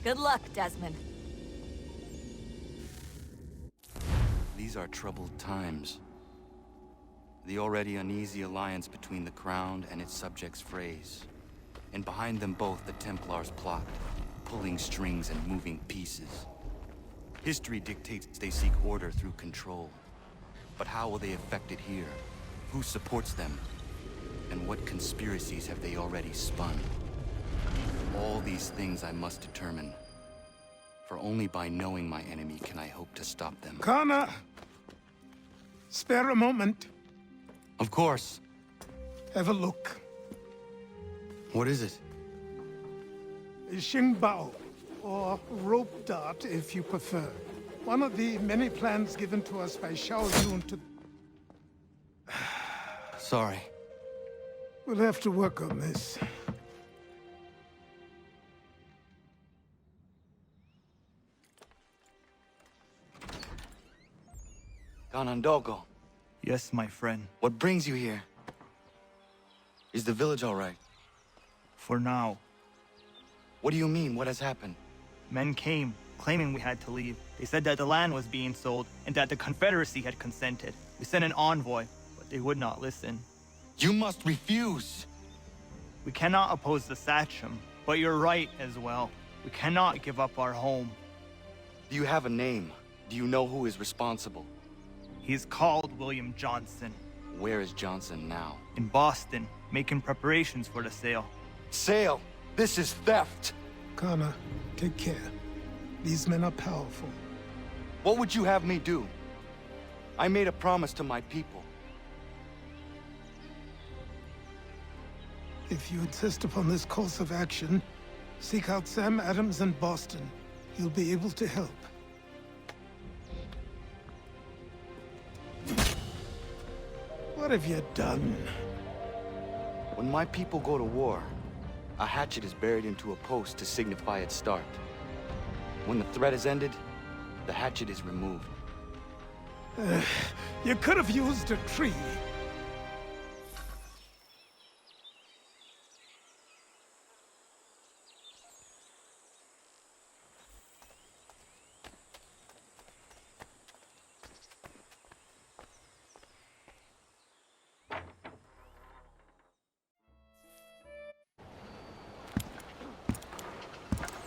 Good luck, Desmond. These are troubled times. The already uneasy alliance between the Crown and its subjects frays. And behind them both the Templars plot, pulling strings and moving pieces. History dictates they seek order through control. But how will they effect it here? Who supports them? And what conspiracies have they already spun? All these things I must determine. For only by knowing my enemy can I hope to stop them. Connor! Spare a moment. Of course. Have a look. What is it? Xingbao, or rope dart if you prefer. One of the many plans given to us by Xiao Yun to... Sorry. We'll have to work on this. Ganandogo, Yes, my friend. what brings you here? Is the village all right? For now. What do you mean? What has happened? Men came, claiming we had to leave. They said that the land was being sold, and that the Confederacy had consented. We sent an envoy, but they would not listen. You must refuse! We cannot oppose the Sachem, but you're right as well. We cannot give up our home. Do you have a name? Do you know who is responsible? He's called William Johnson. Where is Johnson now? In Boston, making preparations for the sale. Sale! This is theft! Connor, take care. These men are powerful. What would you have me do? I made a promise to my people. If you insist upon this course of action, seek out Sam Adams in Boston. He'll be able to help. What have you done? When my people go to war, a hatchet is buried into a post to signify its start. When the threat is ended, the hatchet is removed. You could have used a tree.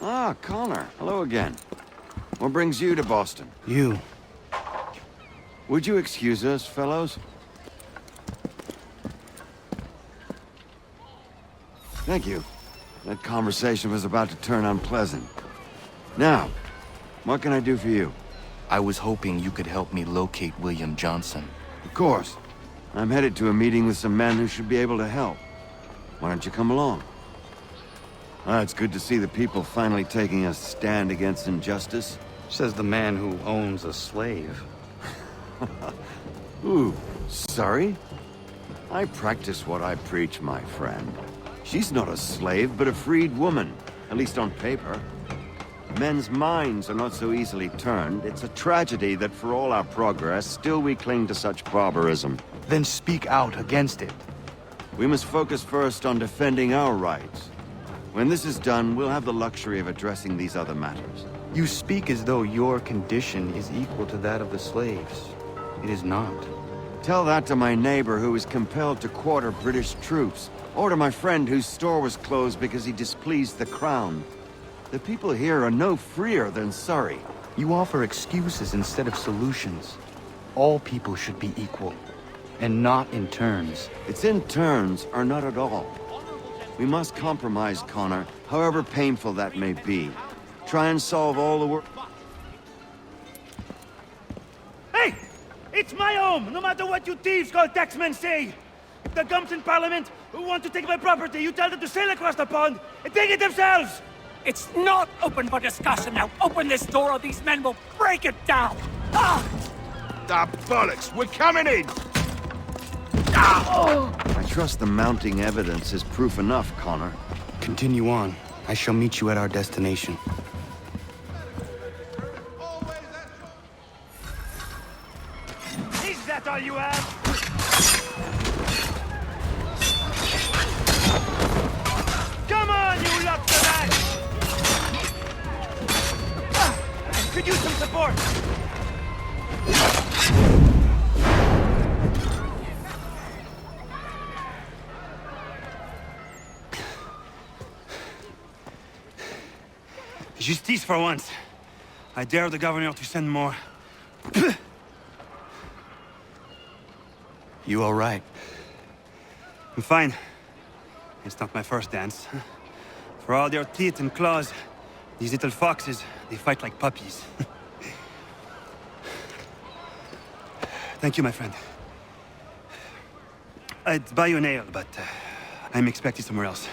Ah, Connor. Hello again. What brings you to Boston? You. Would you excuse us, fellows? Thank you. That conversation was about to turn unpleasant. Now, what can I do for you? I was hoping you could help me locate William Johnson. Of course. I'm headed to a meeting with some men who should be able to help. Why don't you come along? Ah, it's good to see the people finally taking a stand against injustice. Says the man who owns a slave. Ooh, sorry? I practice what I preach, my friend. She's not a slave, but a freed woman, at least on paper. Men's minds are not so easily turned. It's a tragedy that for all our progress, still we cling to such barbarism. Then speak out against it. We must focus first on defending our rights. When this is done, we'll have the luxury of addressing these other matters. You speak as though your condition is equal to that of the slaves. It is not. Tell that to my neighbor who was compelled to quarter British troops, or to my friend whose store was closed because he displeased the Crown. The people here are no freer than Surrey. You offer excuses instead of solutions. All people should be equal, and not in turns. It's in turns, or not at all. We must compromise, Connor, however painful that may be. Try and solve all the work. Hey! It's my home, no matter what you thieves called taxmen say! If the gumps in Parliament who want to take my property, you tell them to sail across the pond and take it themselves! It's not open for discussion now. Open this door or these men will break it down. Ah! Ah, bollocks! We're coming in! I trust the mounting evidence is proof enough, Connor. Continue on. I shall meet you at our destination. Is that all you have? Come on, you lot tonight! need support! Justice for once. I dare the governor to send more. You all right? I'm fine. It's not my first dance. For all their teeth and claws, these little foxes, they fight like puppies. Thank you, my friend. I'd buy you an ale, but I'm expected somewhere else.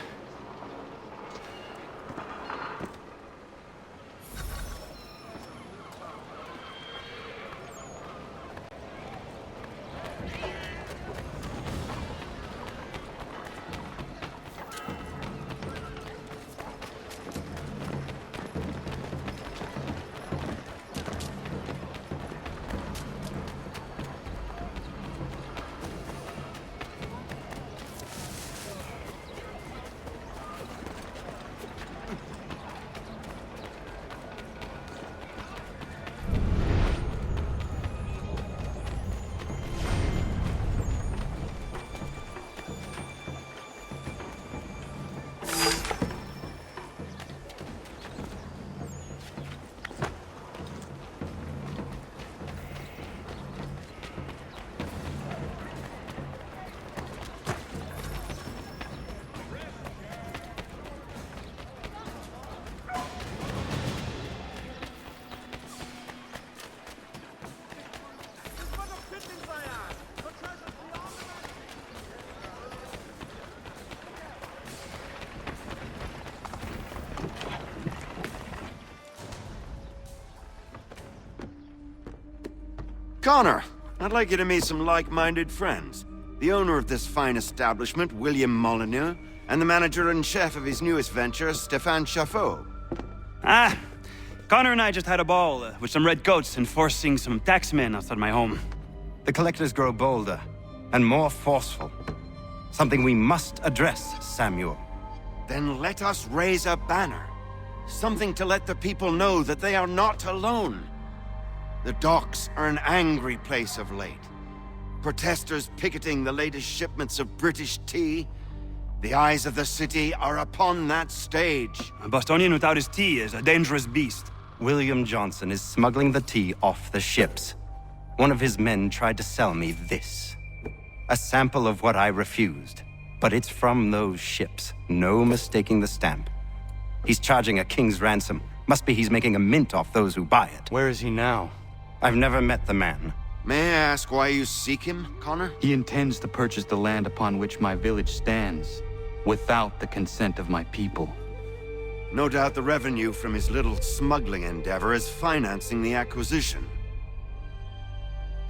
Connor, I'd like you to meet some like-minded friends. The owner of this fine establishment, William Molyneux, and the manager and chef of his newest venture, Stéphane Chaffeau. Ah, Connor and I just had a ball with some red coats enforcing some taxmen outside my home. The collectors grow bolder and more forceful. Something we must address, Samuel. Then let us raise a banner. Something to let the people know that they are not alone. The docks are an angry place of late. Protesters picketing the latest shipments of British tea. The eyes of the city are upon that stage. A Bostonian without his tea is a dangerous beast. William Johnson is smuggling the tea off the ships. One of his men tried to sell me this. A sample of what I refused. But it's from those ships. No mistaking the stamp. He's charging a king's ransom. Must be he's making a mint off those who buy it. Where is he now? I've never met the man. May I ask why you seek him, Connor? He intends to purchase the land upon which my village stands, without the consent of my people. No doubt the revenue from his little smuggling endeavor is financing the acquisition.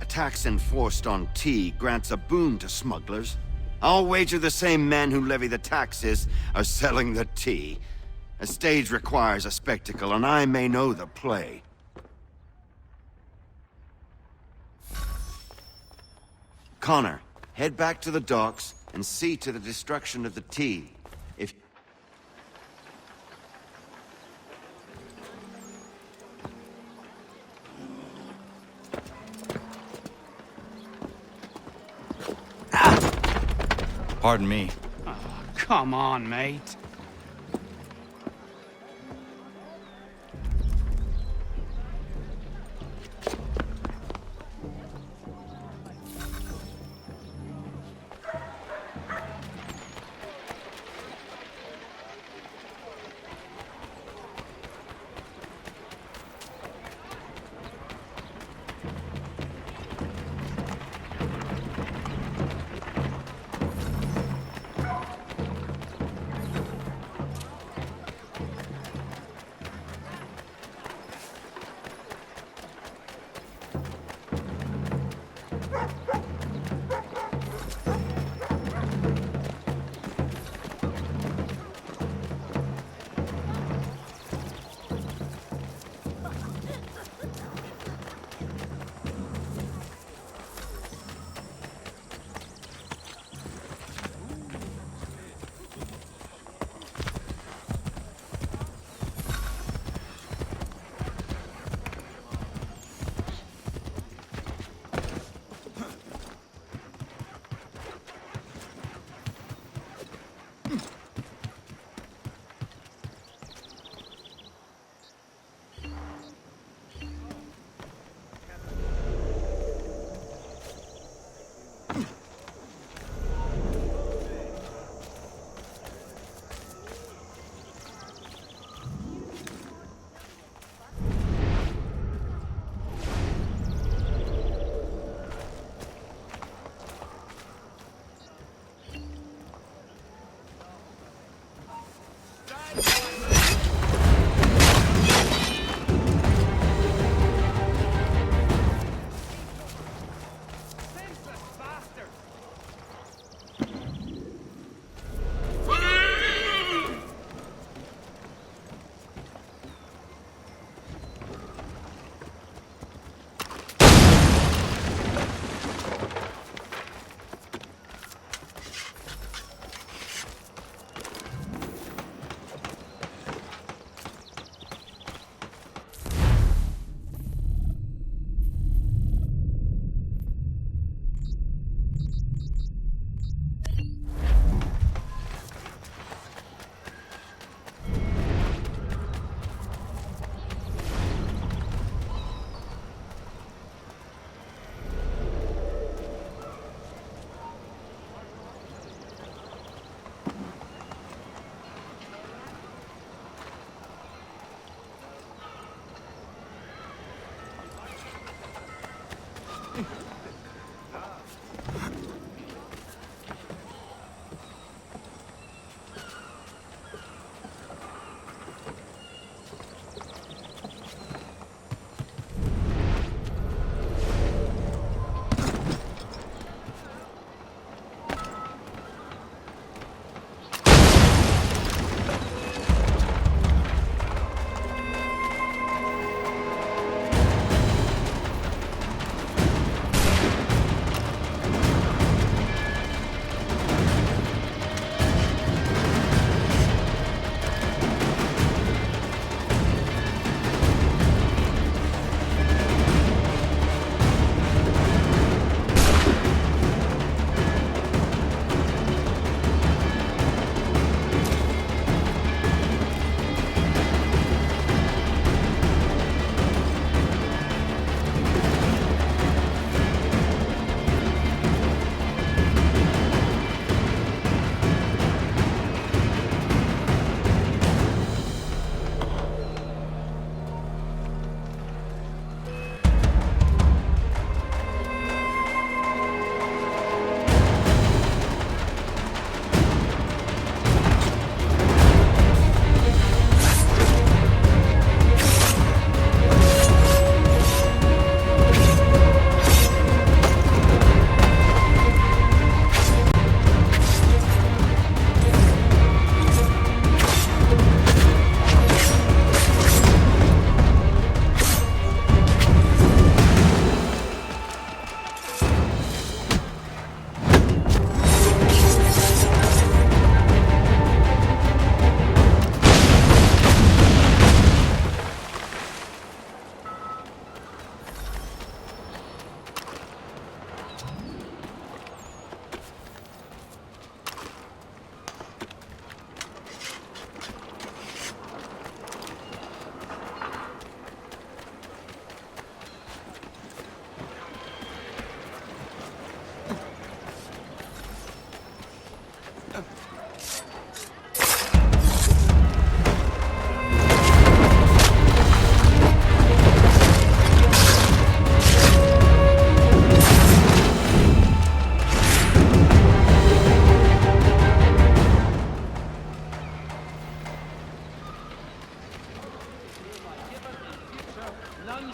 A tax enforced on tea grants a boon to smugglers. I'll wager the same men who levy the taxes are selling the tea. A stage requires a spectacle, and I may know the play. Connor, head back to the docks and see to the destruction of the tea. If... Pardon me. Oh, come on, mate.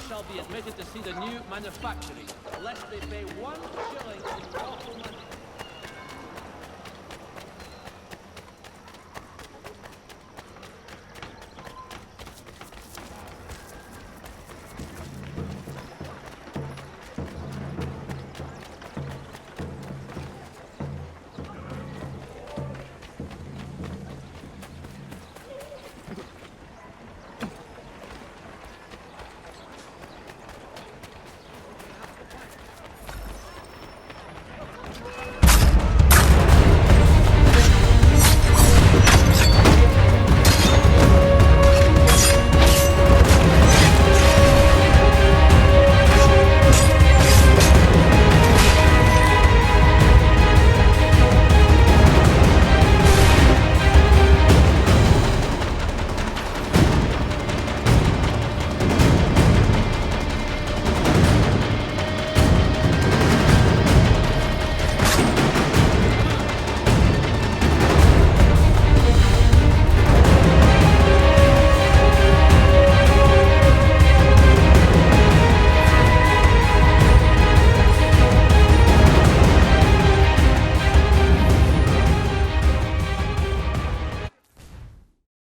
shall be admitted to see the new manufacturing, unless they pay 1 shilling in lawful money.